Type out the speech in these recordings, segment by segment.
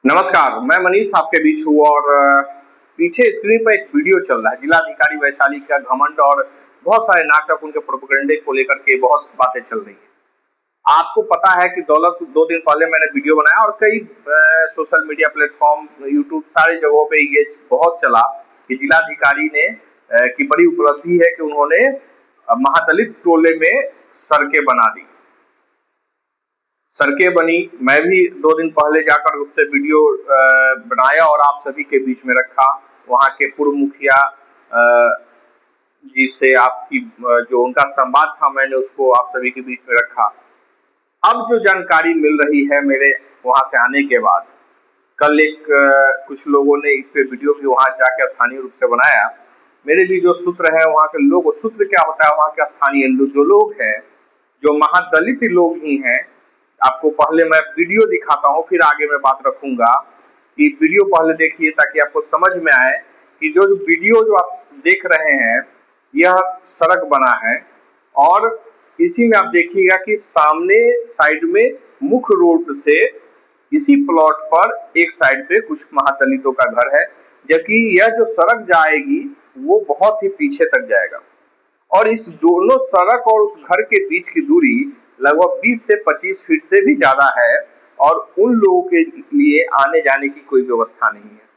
नमस्कार, मैं मनीष आपके बीच हूँ और पीछे स्क्रीन पर एक वीडियो चल रहा है। जिलाधिकारी वैशाली का घमंड और बहुत सारे नाटक उनके प्रोपेगेंडे को लेकर के बहुत बातें चल रही हैं। आपको पता है कि दौलत 2 दिन पहले मैंने वीडियो बनाया और कई सोशल मीडिया प्लेटफॉर्म, यूट्यूब सारी जगहों पे ये बहुत चला कि जिलाधिकारी ने की बड़ी उपलब्धि है कि उन्होंने महादलित टोले में सड़कें बना दी। सड़कें बनी, मैं भी 2 दिन पहले जाकर उससे वीडियो बनाया और आप सभी के बीच में रखा। वहाँ के पूर्व मुखिया जी से आपकी जो उनका संवाद था मैंने उसको आप सभी के बीच में रखा। अब जो जानकारी मिल रही है मेरे वहाँ से आने के बाद, कल कुछ लोगों ने इस पे वीडियो भी वहाँ जाकर स्थानीय रूप से बनाया। मेरे भी जो सूत्र है वहाँ के लोग, सूत्र क्या होता है, वहाँ के स्थानीय जो लोग हैं, जो महादलित लोग ही हैं। आपको पहले मैं वीडियो दिखाता हूँ, फिर आगे मैं बात रखूंगा कि वीडियो पहले देखिए ताकि आपको समझ में आए कि जो वीडियो जो आप देख रहे हैं यह सड़क बना है। और इसी में आप देखिएगा कि सामने साइड में मुख्य रोड से इसी प्लॉट पर एक साइड पे कुछ महादलितों का घर है, जबकि यह जो सड़क जाएगी वो बहुत ही पीछे तक जाएगा और इस दोनों सड़क और उस घर के बीच की दूरी लगभग 20 से 25 फीट से भी ज्यादा है और उन लोगों के लिए आने जाने की कोई व्यवस्था नहीं है।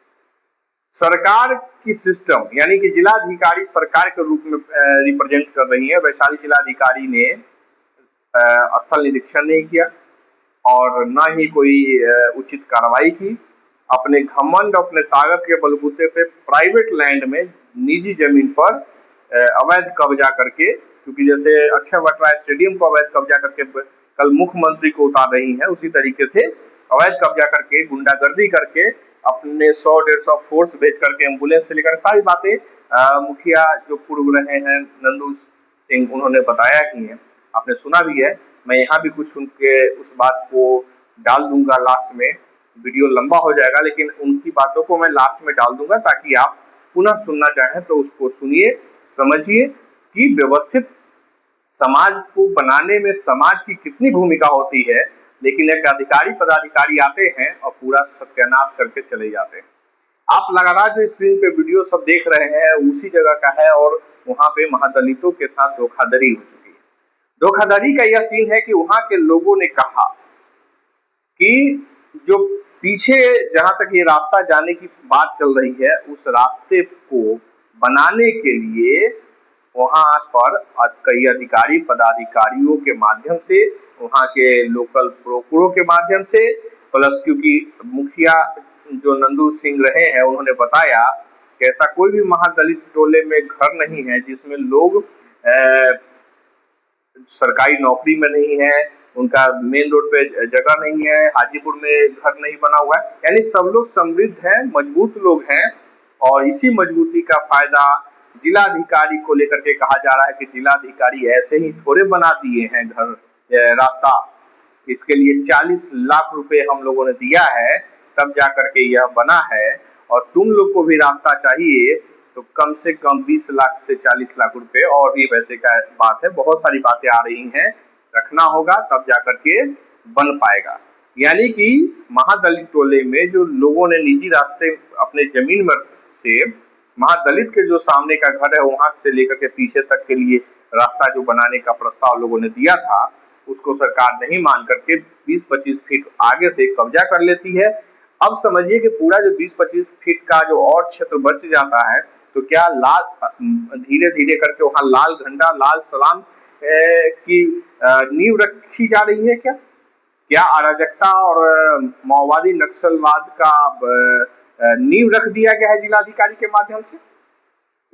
सरकार की सिस्टम यानी कि जिलाधिकारी सरकार के रूप में रिप्रेजेंट कर रही है। वैशाली जिलाधिकारी ने स्थल निरीक्षण नहीं किया और न ही कोई उचित कार्रवाई की। अपने घमंड, अपने ताकत के बलबूते पे प्राइवेट लैंड में, निजी जमीन पर अवैध कब्जा करके, क्योंकि जैसे अक्षय वट्टराय स्टेडियम को अवैध कब्जा करके कल मुख्यमंत्री को उतार रही है, उसी तरीके से अवैध कब्जा करके, गुंडागर्दी करके, अपने 100-150 फोर्स भेज करके, एम्बुलेंस से लेकर सारी बातें मुखिया जो पूर्व रहे हैं नंदू सिंह, उन्होंने बताया ही है, आपने सुना भी है। मैं यहाँ भी कुछ उनके उस बात को डाल दूंगा लास्ट में, वीडियो लंबा हो जाएगा लेकिन उनकी बातों को मैं लास्ट में डाल दूंगा ताकि आप पुनः सुनना चाहें तो उसको सुनिए, समझिए कि व्यवस्थित समाज को बनाने में समाज की कितनी भूमिका होती है। लेकिन एक अधिकारी पदाधिकारी आते हैं और पूरा सत्यानाश करके चले जाते हैं। आप लगातार जो स्क्रीन पे वीडियो सब देख रहे हैं उसी जगह का है और वहाँ पे महादलितों के साथ धोखाधड़ी हो चुकी है। धोखाधड़ी का यह सीन है कि वहाँ के लोगों ने कहा कि जो पीछे जहां तक ये रास्ता जाने की बात चल रही है, उस रास्ते को बनाने के लिए वहां पर कई अधिकारी पदाधिकारियों के माध्यम से, वहां के लोकल ब्रोकरों के माध्यम से, प्लस क्योंकि मुखिया जो नंदू सिंह रहे हैं उन्होंने बताया कि ऐसा कोई भी महादलित टोले में घर नहीं है जिसमें लोग सरकारी नौकरी में नहीं है, उनका मेन रोड पे जगह नहीं है, हाजीपुर में घर नहीं बना हुआ है, यानी सब लोग समृद्ध हैं, मजबूत लोग हैं। और इसी मजबूती का फायदा जिलाधिकारी को लेकर के कहा जा रहा है कि जिलाधिकारी ऐसे ही थोड़े बना दिए हैं घर रास्ता, इसके लिए 40 लाख रुपए हम लोगों ने दिया है तब जा करके यह बना है और तुम लोग को भी रास्ता चाहिए तो कम से कम 20 लाख से 40 लाख रुपए और भी पैसे का बात है। बहुत सारी बातें आ रही हैं, रखना होगा तब जाकर के बन पाएगा। यानी कि महादलित टोले में जो लोगों ने निजी रास्ते अपने जमीन में से, महादलित के जो सामने का घर है वहां से लेकर के पीछे तक के लिए रास्ता जो बनाने का प्रस्ताव लोगों ने दिया था, उसको सरकार नहीं मान करके 20-25 फीट आगे से कब्जा कर लेती है। अब समझिए कि पूरा जो 20-25 फीट का जो और क्षेत्र बच जाता है तो क्या लाल धीरे धीरे करके वहां लाल झंडा, लाल सलाम की नींव रखी जा रही है? क्या अराजकता और माओवादी नक्सलवाद का नींव रख दिया गया है जिलाधिकारी के माध्यम से?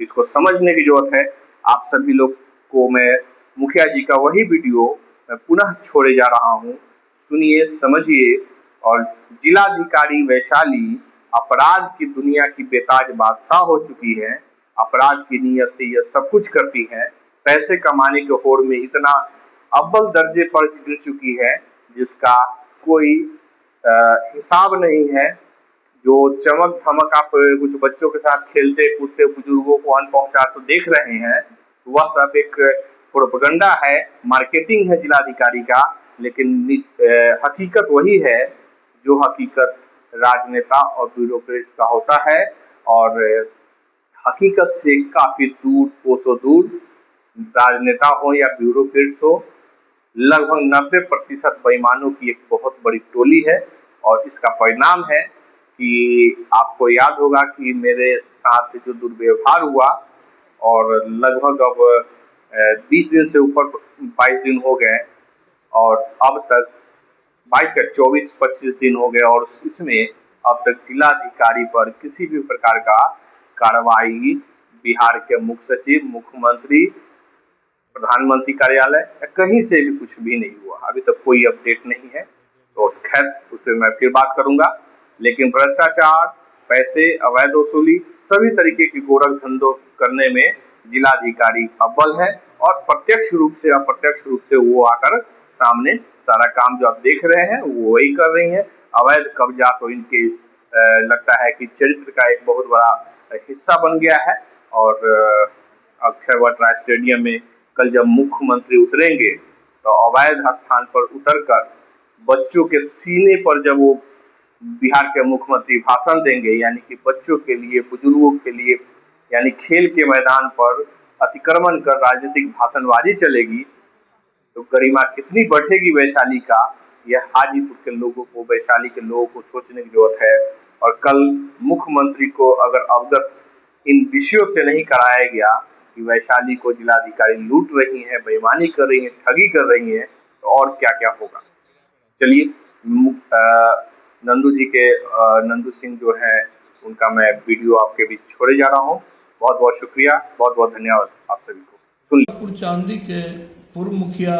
इसको समझने की जरूरत है। आप सभी लोग को मैं मुखिया जी का वही वीडियो पुनः छोड़े जा रहा हूँ, सुनिए, समझिए। और जिलाधिकारी वैशाली अपराध की दुनिया की बेताज बादशाह हो चुकी है, अपराध की नीयत से यह सब कुछ करती है, पैसे कमाने के होड़ में इतना अव्वल दर्जे पर गिर चुकी है जिसका कोई हिसाब नहीं है। जो चमक धमक आप कुछ बच्चों के साथ खेलते कूदते बुजुर्गों को अन्न पहुंचा तो देख रहे हैं, वह सब एक प्रोपेगेंडा है, मार्केटिंग है जिलाधिकारी का। लेकिन हकीकत वही है जो हकीकत राजनेता और ब्यूरोक्रेट्स का होता है, और हकीकत से काफी दूर, कोसों दूर, राजनेता हो या ब्यूरोक्रेट्स हो, लगभग 90% बेईमानों की एक बहुत बड़ी टोली है। और इसका परिणाम है कि आपको याद होगा कि मेरे साथ जो दुर्व्यवहार हुआ, और लगभग अब 20 दिन से ऊपर 22 दिन हो गए, और अब तक 22 का 24-25 दिन हो गए, और इसमें अब तक जिलाधिकारी पर किसी भी प्रकार का कार्रवाई बिहार के मुख्य सचिव, मुख्यमंत्री, प्रधानमंत्री कार्यालय या कहीं से भी कुछ भी नहीं हुआ। अभी तक कोई अपडेट नहीं है, तो खैर उस पर मैं फिर बात करूंगा। लेकिन भ्रष्टाचार, पैसे, अवैध वसूली, सभी तरीके की गोरख धंधों करने में जिलाधिकारी अव्वल है, और प्रत्यक्ष रूप से अप्रत्यक्ष रूप से वो आकर सामने सारा काम जो आप देख रहे हैं वो वही कर रही हैं। अवैध कब्जा तो इनके लगता है कि चरित्र का एक बहुत बड़ा हिस्सा बन गया है। और अक्षय वट स्टेडियम में कल जब मुख्यमंत्री उतरेंगे तो अवैध स्थान पर उतरकर बच्चों के सीने पर जब वो बिहार के मुख्यमंत्री भाषण देंगे, यानी कि बच्चों के लिए, बुजुर्गों के लिए, यानी खेल के मैदान पर अतिक्रमण कर राजनीतिक भाषणबाजी चलेगी, तो गरिमा कितनी बढ़ेगी वैशाली का, यह हाजीपुर के लोगों को, वैशाली के लोगों को सोचने की जरूरत है। और कल मुख्यमंत्री को अगर अवगत इन विषयों से नहीं कराया गया कि वैशाली को जिलाधिकारी लूट रही है, बेईमानी कर रही है, ठगी कर रही है, तो और क्या क्या होगा। चलिए, नंदू जी के नंदू सिंह जो है उनका मैं वीडियो आपके बीच छोड़े जा रहा हूँ। बहुत बहुत शुक्रिया, बहुत बहुत धन्यवाद आप सभी को। सुन चांदी के पूर्व मुखिया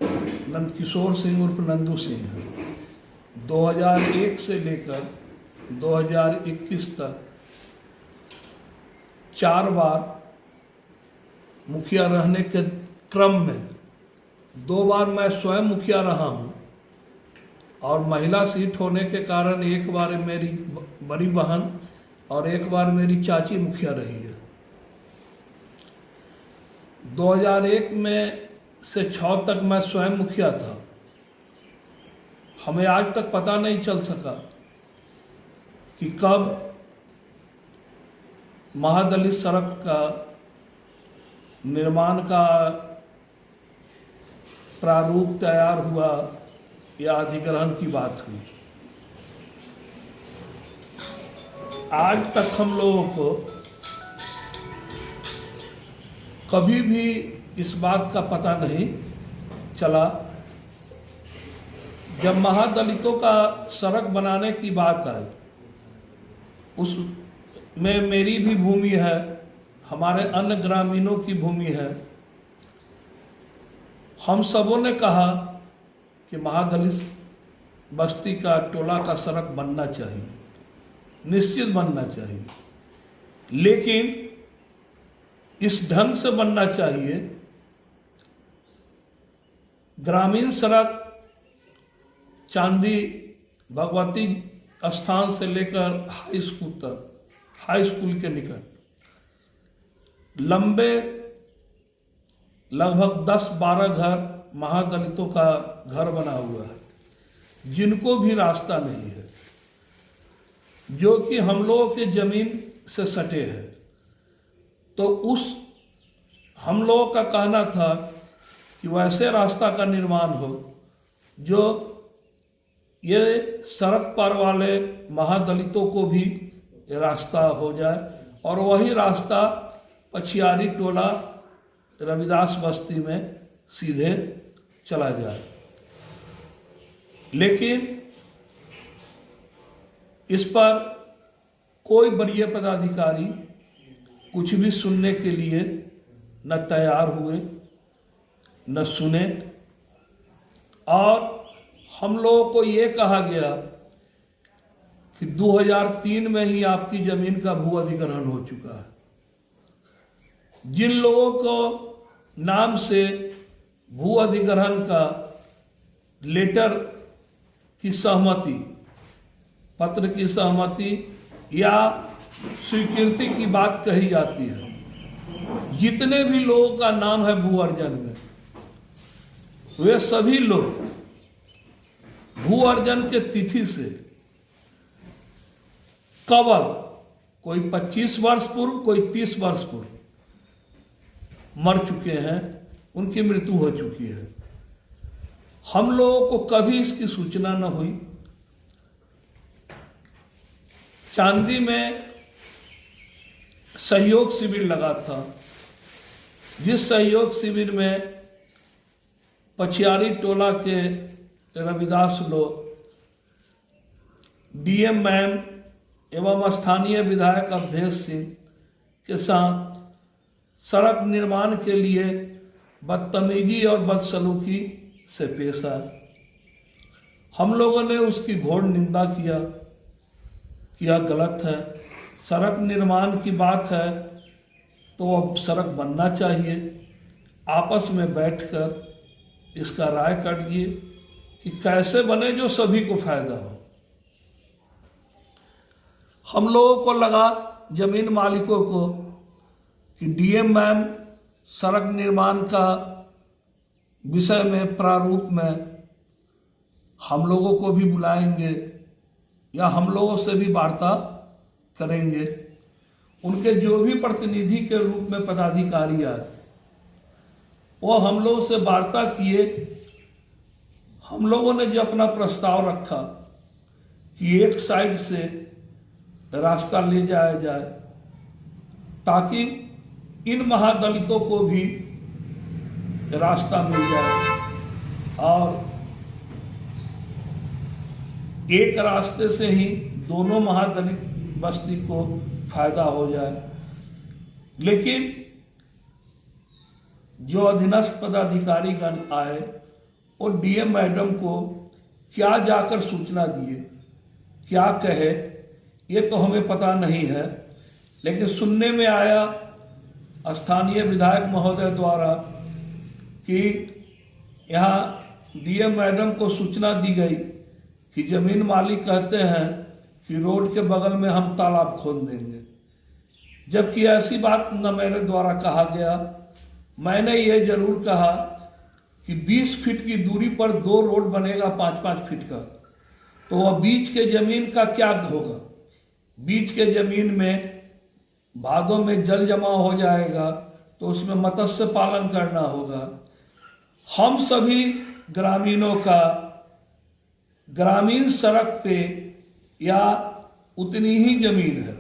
नंदकिशोर सिंह उर्फ नंदू सिंह 2001 से लेकर 2021 तक 4 बार मुखिया रहने के क्रम में 2 बार मैं स्वयं मुखिया रहा हूं, और महिला सीट होने के कारण एक बार मेरी बड़ी बहन और एक बार मेरी चाची मुखिया रही है। 2001 में से 6 तक मैं स्वयं मुखिया था। हमें आज तक पता नहीं चल सका कि कब महादलित सड़क का निर्माण का प्रारूप तैयार हुआ या अधिग्रहण की बात हुई। आज तक हम लोगों को कभी भी इस बात का पता नहीं चला। जब महादलितों का सड़क बनाने की बात आई, उसमें मेरी भी भूमि है, हमारे अन्य ग्रामीणों की भूमि है। हम सबों ने कहा कि महादलित बस्ती का, टोला का सड़क बनना चाहिए, निश्चित बनना चाहिए, लेकिन इस ढंग से बनना चाहिए। ग्रामीण सड़क चांदी भगवती स्थान से लेकर हाई स्कूल तक, हाई स्कूल के निकट लंबे लगभग 10-12 घर महादलितों का घर बना हुआ है, जिनको भी रास्ता नहीं है, जो कि हम लोगों के जमीन से सटे हैं। तो उस हम लोगों का कहना था कि वैसे रास्ता का निर्माण हो जो ये सड़क पार वाले महादलितों को भी रास्ता हो जाए, और वही रास्ता पछियारी टोला रविदास बस्ती में सीधे चला जाए। लेकिन इस पर कोई वरीय पदाधिकारी कुछ भी सुनने के लिए न तैयार हुए, न सुने, और हम लोगों को ये कहा गया कि 2003 में ही आपकी जमीन का भू अधिग्रहण हो चुका है। जिन लोगों को नाम से भू अधिग्रहण का लेटर की सहमति, पत्र की सहमति या स्वीकृति की बात कही जाती है, जितने भी लोगों का नाम है भू अर्जन में, वे सभी लोग भू अर्जन के तिथि से कवर, कोई 25 वर्ष पूर्व, कोई 30 वर्ष पूर्व मर चुके हैं, उनकी मृत्यु हो चुकी है। हम लोगों को कभी इसकी सूचना न हुई। चांदी में सहयोग शिविर लगा था, जिस सहयोग शिविर में पछियारी टोला के रविदास लोग, डीएम मैम एवं स्थानीय विधायक अवधेश सिंह के साथ सड़क निर्माण के लिए बदतमीजी और बदसलूकी से पेश आए। हम लोगों ने उसकी घोर निंदा किया कि यह गलत है। सड़क निर्माण की बात है तो अब सड़क बनना चाहिए। आपस में बैठकर इसका राय करिए कि कैसे बने जो सभी को फायदा हो। हम लोगों को लगा, जमीन मालिकों को, कि डीएम मैम सड़क निर्माण का विषय में प्रारूप में हम लोगों को भी बुलाएंगे या हम लोगों से भी वार्ता करेंगे। उनके जो भी प्रतिनिधि के रूप में पदाधिकारी आए वो हम लोगों से वार्ता किए। हम लोगों ने जो अपना प्रस्ताव रखा कि एक साइड से रास्ता ले जाया जाए ताकि इन महादलितों को भी रास्ता मिल जाए और एक रास्ते से ही दोनों महादलित बस्ती को फायदा हो जाए। लेकिन जो अधीनस्थ पदाधिकारी गण आए और डीएम मैडम को क्या जाकर सूचना दिए, क्या कहे, ये तो हमें पता नहीं है। लेकिन सुनने में आया स्थानीय विधायक महोदय द्वारा कि यहाँ डीएम मैडम को सूचना दी गई कि जमीन मालिक कहते हैं कि रोड के बगल में हम तालाब खोद देंगे, जबकि ऐसी बात न मेरे द्वारा कहा गया। मैंने ये जरूर कहा कि 20 फीट की दूरी पर 2 रोड बनेगा 5-5 फीट का, तो वह बीच के जमीन का क्या होगा? बीच के जमीन में भादों में जल जमा हो जाएगा तो उसमें मत्स्य पालन करना होगा। हम सभी ग्रामीणों का ग्रामीण सड़क पे या उतनी ही जमीन है।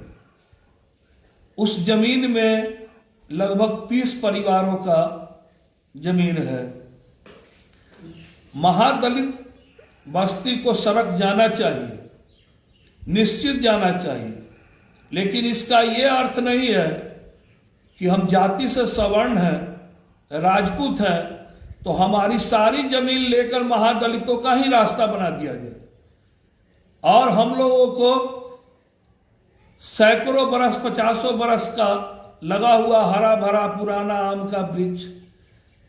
उस जमीन में लगभग 30 परिवारों का जमीन है। महादलित बस्ती को सड़क जाना चाहिए, निश्चित जाना चाहिए, लेकिन इसका ये अर्थ नहीं है कि हम जाति से सवर्ण हैं, राजपूत हैं, तो हमारी सारी जमीन लेकर महादलितों का ही रास्ता बना दिया जाए और हम लोगों को सैकड़ों बरस, 50 बरस का लगा हुआ हरा भरा पुराना आम का वृक्ष,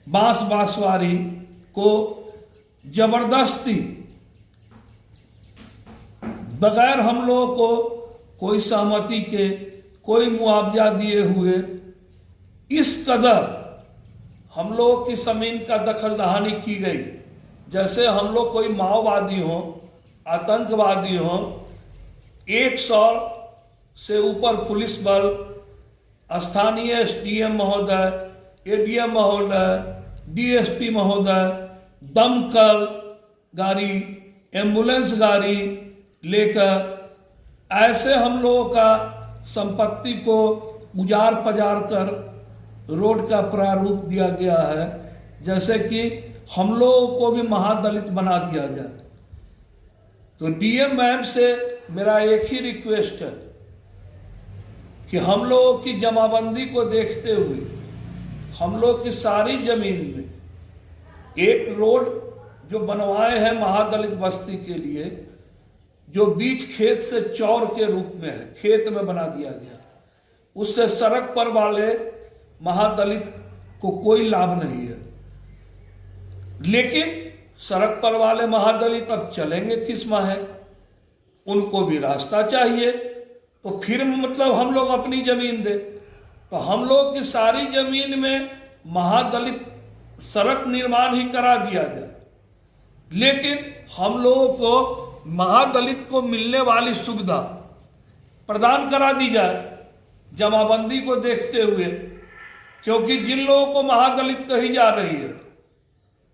बांस बांसवारी को जबरदस्ती बगैर हम लोगों को कोई सहमति के, कोई मुआवजा दिए हुए इस कदर हम लोगों की जमीन का दखल दहानी की गई, जैसे हम लोग कोई माओवादी हो, आतंकवादी हो। 100 से ऊपर पुलिस बल, स्थानीय एसडीएम महोदय, एडीएम महोदय, डीएसपी महोदय, दमकल गाड़ी, एम्बुलेंस गाड़ी लेकर ऐसे हम लोगों का संपत्ति को उजाड़ पजाड़ कर रोड का प्रारूप दिया गया है, जैसे कि हम लोगों को भी महादलित बना दिया जाए। तो डीएम मैम से मेरा एक ही रिक्वेस्ट है कि हम लोगों की जमाबंदी को देखते हुए हम लोग की सारी जमीन में एक रोड जो बनवाए हैं महादलित बस्ती के लिए, जो बीच खेत से चौर के रूप में है, खेत में बना दिया गया, उससे सड़क पर वाले महादलित को कोई लाभ नहीं है। लेकिन सड़क पर वाले महादलित अब चलेंगे किस माहे? उनको भी रास्ता चाहिए, तो फिर मतलब हम लोग अपनी जमीन दे, तो हम लोग की सारी जमीन में महादलित सड़क निर्माण ही करा दिया जाए। लेकिन हम लोगों को महादलित को मिलने वाली सुविधा प्रदान करा दी जाए जमाबंदी को देखते हुए, क्योंकि जिन लोगों को महादलित कही जा रही है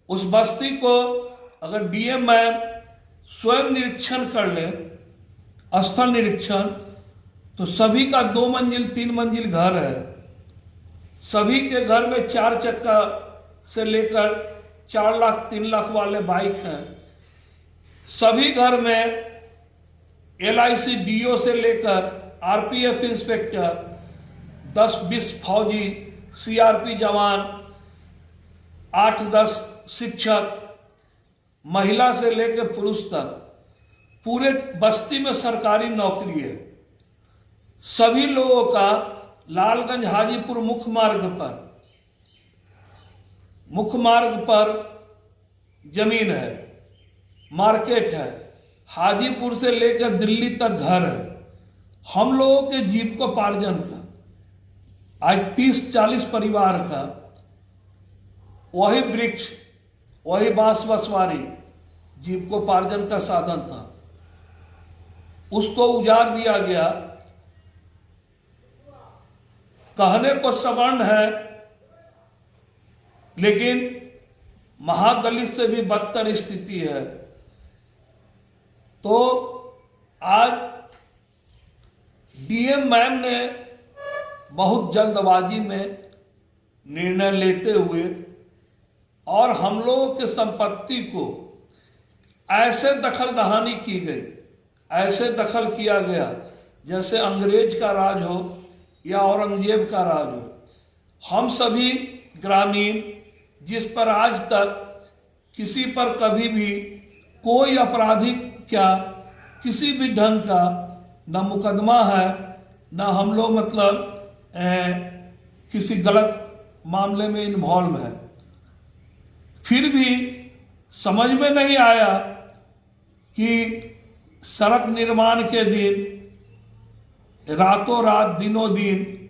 उस बस्ती को अगर डीएम मैम स्वयं निरीक्षण कर ले, स्थल निरीक्षण, तो सभी का 2 मंजिल 3 मंजिल घर है। सभी के घर में 4 चक्का से लेकर 4 लाख 3 लाख वाले बाइक हैं। सभी घर में LIC DO से लेकर RPF इंस्पेक्टर, 10-20 फौजी, CRP जवान, 8-10 शिक्षक, महिला से लेकर पुरुष तक पूरे बस्ती में सरकारी नौकरी है। सभी लोगों का लालगंज हाजीपुर मुख्य मार्ग पर जमीन है, मार्केट है। हाजीपुर से लेकर दिल्ली तक घर है। हम लोगों के जीविकोपार्जन का आज 30-40 परिवार का वही वृक्ष, वही बांस बसवारी जीविकोपार्जन का साधन था, उसको उजाड़ दिया गया। कहने को सवर्ण है, लेकिन महादलित से भी बदतर स्थिति है। तो आज डीएम मैम ने बहुत जल्दबाजी में निर्णय लेते हुए और हम लोगों के संपत्ति को ऐसे दखल दहानी की गई, ऐसे दखल किया गया जैसे अंग्रेज का राज हो या औरंगजेब का राज हो। हम सभी ग्रामीण, जिस पर आज तक किसी पर कभी भी कोई आपराधिक क्या किसी भी ढंग का न मुकदमा है, न हम लोग मतलब किसी गलत मामले में इन्वॉल्व है, फिर भी समझ में नहीं आया कि सड़क निर्माण के दिन रातों रात दिनों दिन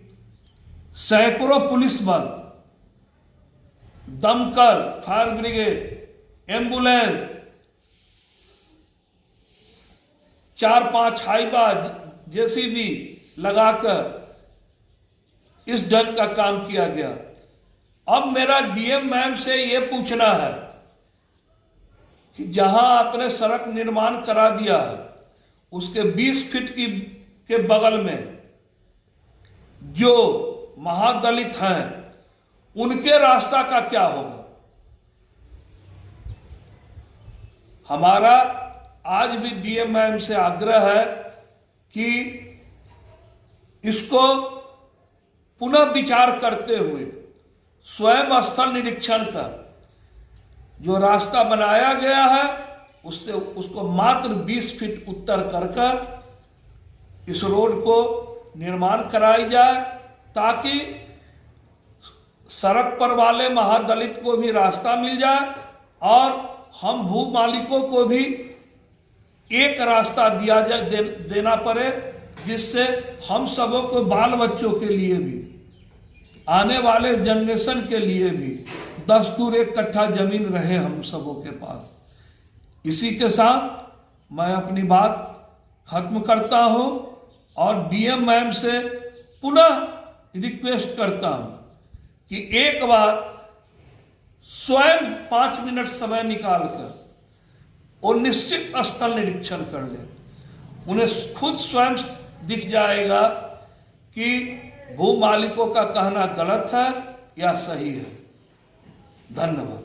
सैकड़ों पुलिस बल, दमकल, फायर ब्रिगेड, एम्बुलेंस, 4-5 हाईबा JCB लगाकर इस ढंग का काम किया गया। अब मेरा डीएम मैम से ये पूछना है कि जहां आपने सड़क निर्माण करा दिया है उसके 20 फीट के बगल में जो महादलित हैं उनके रास्ता का क्या होगा। हमारा आज भी डीएम मैम से आग्रह है कि इसको पुनः विचार करते हुए स्वयं स्थल निरीक्षण कर जो रास्ता बनाया गया है उससे उसको मात्र 20 फीट उत्तर कर इस रोड को निर्माण कराई जाए, ताकि सड़क पर वाले महादलित को भी रास्ता मिल जाए और हम भू मालिकों को भी एक रास्ता दिया जाए, देना पड़े, जिससे हम सबों को, बाल बच्चों के लिए भी, आने वाले जनरेशन के लिए भी 10 दूर 1 कट्ठा जमीन रहे हम सबों के पास। इसी के साथ मैं अपनी बात खत्म करता हूं और डीएम मैम से पुनः रिक्वेस्ट करता हूं कि एक बार स्वयं 5 मिनट समय निकालकर और निश्चित स्थल निरीक्षण कर ले। उन्हें खुद स्वयं दिख जाएगा कि भू मालिकों का कहना गलत है या सही है। धन्यवाद।